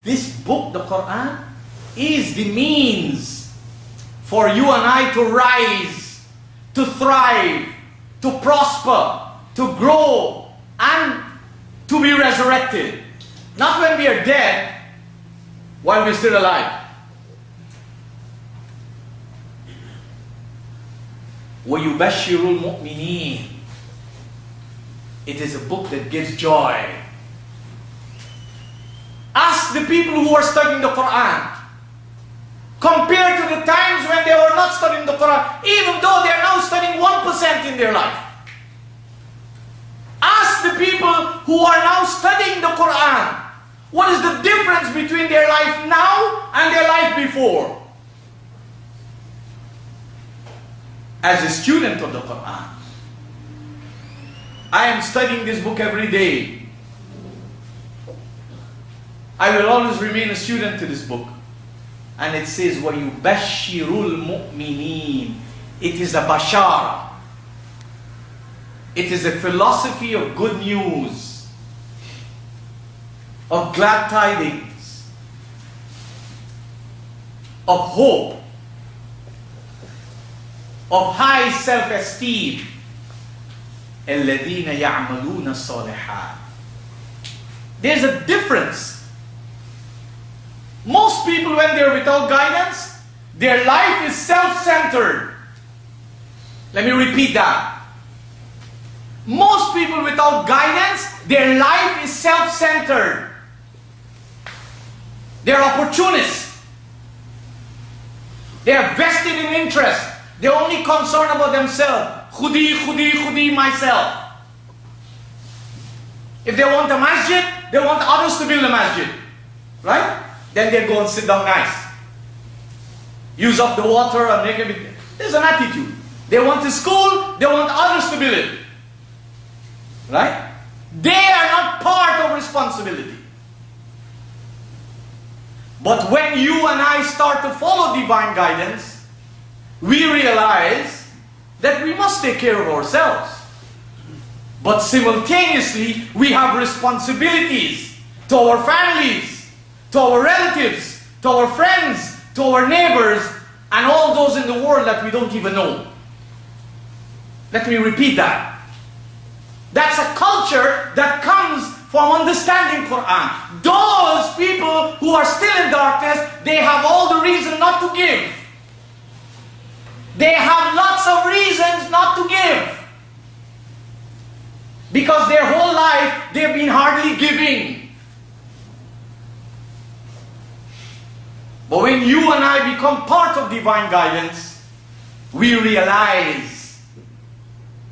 This book, the Qur'an, is the means for you and I to rise, to thrive, to prosper, to grow, and to be resurrected. Not when we are dead, while we're still alive. وَيُبَشِّرُ الْمُؤْمِنِينَ. It is a book that gives joy. Ask the people who are studying the Qur'an. Compared to the times when they were not studying the Qur'an, even though they are now studying 1% in their life. Ask the people who are now studying the Qur'an, what is the difference between their life now and their life before? As a student of the Qur'an, I am studying this book every day. I will always remain a student to this book. And it says, وَيُبَشِّرُ الْمُؤْمِنِينَ. It is a bashara. It is a philosophy of good news, of glad tidings, of hope, of high self-esteem. الَّذِينَ يَعْمَلُونَ الصَّالِحَاتِ. There's a difference. Most people, when they're without guidance, their life is self-centered. Let me repeat that. Most people without guidance, their life is self-centered. They're opportunists. They're vested in interest. They're only concerned about themselves. Khudi, myself. If they want a masjid, they want others to build a masjid. Right? Then they go and sit down nice. Use up the water and make everything. There's an attitude. They want a school, they want others to build it. Right? They are not part of responsibility. But when you and I start to follow divine guidance, we realize that we must take care of ourselves. But simultaneously, we have responsibilities to our families, to our relatives, to our friends, to our neighbors, and all those in the world that we don't even know. Let me repeat that. That's a culture that comes from understanding Qur'an. Those people who are still in darkness, they have all the reason not to give. They have lots of reasons not to give. Because their whole life, they've been hardly giving. But when you and I become part of divine guidance, we realize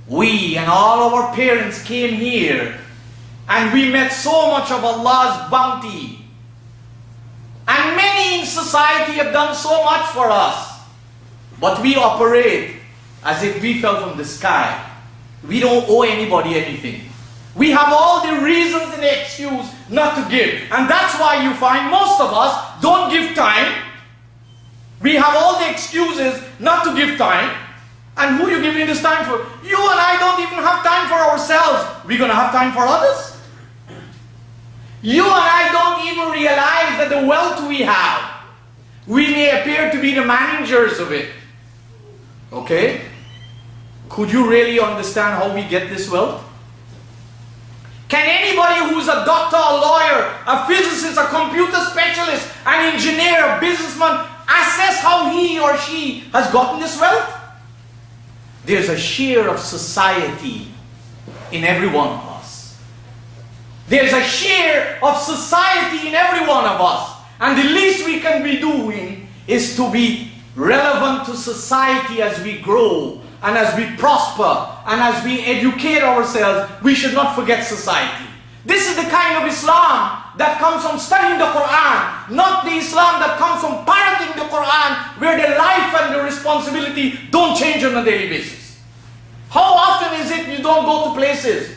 we and all our parents came here and we met so much of Allah's bounty. And many in society have done so much for us. But we operate as if we fell from the sky. We don't owe anybody anything. We have all the reasons and the excuse not to give. And that's why you find most of us don't give time. We have all the excuses not to give time. And who are you giving this time for? You and I don't even have time for ourselves. We're going to have time for others? You and I don't even realize that the wealth we have, we may appear to be the managers of it. Okay? Could you really understand how we get this wealth? Can anybody who's a doctor, a lawyer, a physicist, a computer specialist, an engineer, a businessman, assess how he or she has gotten this wealth? There's a share of society in every one of us. There's a share of society in every one of us. And the least we can be doing is to be relevant to society as we grow. And as we prosper, and as we educate ourselves, we should not forget society. This is the kind of Islam that comes from studying the Qur'an, not the Islam that comes from pirating the Qur'an, where the life and the responsibility don't change on a daily basis. How often is it you don't go to places,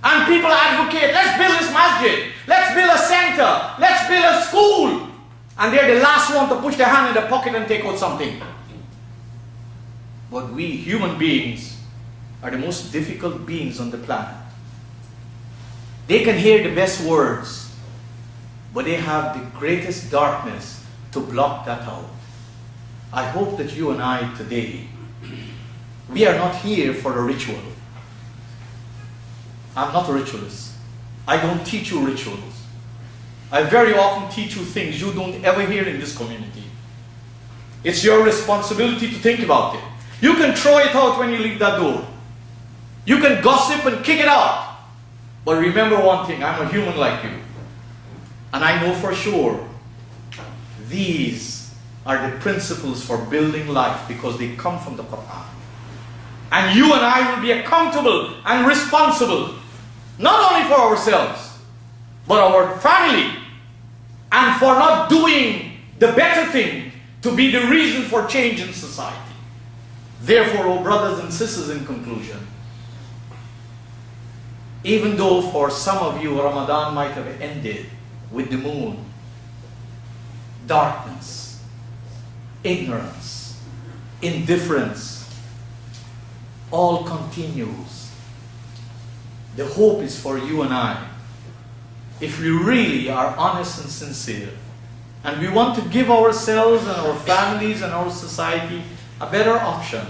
and people advocate, let's build this masjid, let's build a center, let's build a school, and they're the last one to push their hand in the pocket and take out something. But we human beings are the most difficult beings on the planet. They can hear the best words, but they have the greatest darkness to block that out. I hope that you and I today, we are not here for a ritual. I'm not a ritualist. I don't teach you rituals. I very often teach you things you don't ever hear in this community. It's your responsibility to think about it. You can throw it out when you leave that door. You can gossip and kick it out. But remember one thing, I'm a human like you. And I know for sure these are the principles for building life because they come from the Qur'an. And you and I will be accountable and responsible, not only for ourselves, but our family, and for not doing the better thing to be the reason for change in society. Therefore, oh brothers and sisters, in conclusion, even though for some of you Ramadan might have ended with the moon, darkness, ignorance, indifference, all continues. The hope is for you and I, if we really are honest and sincere, and we want to give ourselves and our families and our society a better option,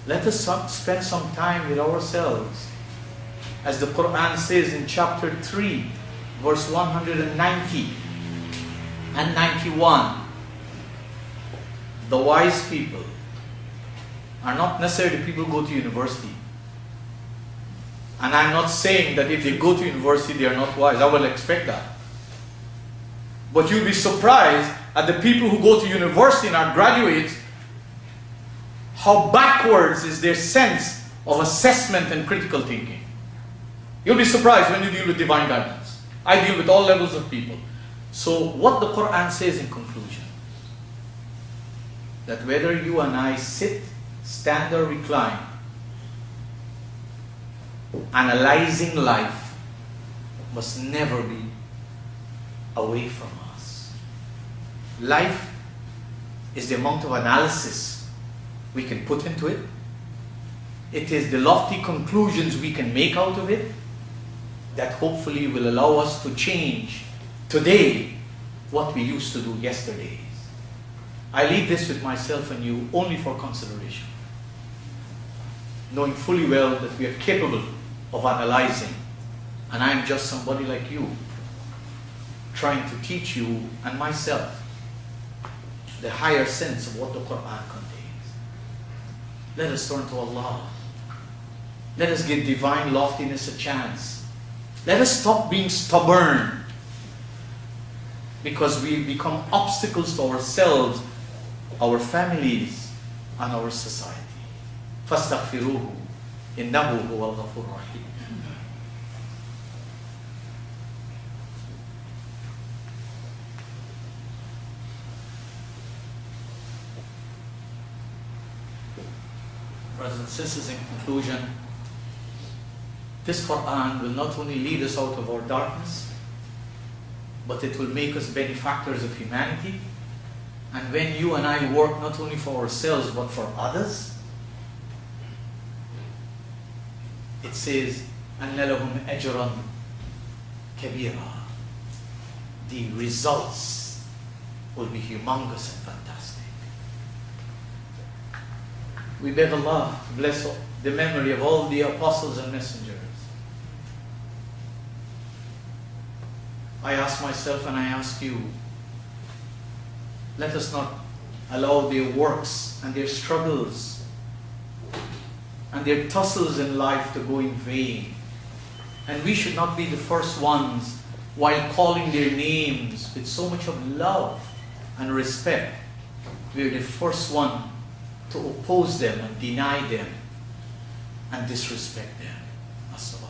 let us spend some time with ourselves. As the Qur'an says in chapter 3, verse 190 and 91, the wise people are not necessarily people who go to university. And I'm not saying that if they go to university they are not wise. I will expect that. But you'll be surprised at the people who go to university and are graduates, how backwards is their sense of assessment and critical thinking. You'll be surprised when you deal with divine guidance. I deal with all levels of people. So what the Qur'an says in conclusion, that whether you and I sit, stand or recline, analyzing life must never be away from us. Life is the amount of analysis we can put into it. It is the lofty conclusions we can make out of it that hopefully will allow us to change today what we used to do yesterday. I leave this with myself and you only for consideration, knowing fully well that we are capable of analyzing, and I am just somebody like you, trying to teach you and myself the higher sense of what the Qur'an contains. Let us turn to Allah. Let us give divine loftiness a chance. Let us stop being stubborn because we become obstacles to ourselves, our families, and our society. فَاسْتَغْفِرُوهُ إِنَّهُ هُوَ الْغَفُورُ الرَّحِيمُ. Brothers and sisters, in conclusion, this Qur'an will not only lead us out of our darkness, but it will make us benefactors of humanity. And when you and I work not only for ourselves but for others, it says, أَنَّ لَهُمْ أَجْرًا كَبِيرًا. The results will be humongous and fantastic. We beg Allah to bless the memory of all the apostles and messengers. I ask myself and I ask you, let us not allow their works and their struggles and their tussles in life to go in vain. And we should not be the first ones, while calling their names with so much of love and respect, we are the first one to oppose them and deny them and disrespect them. As-salam.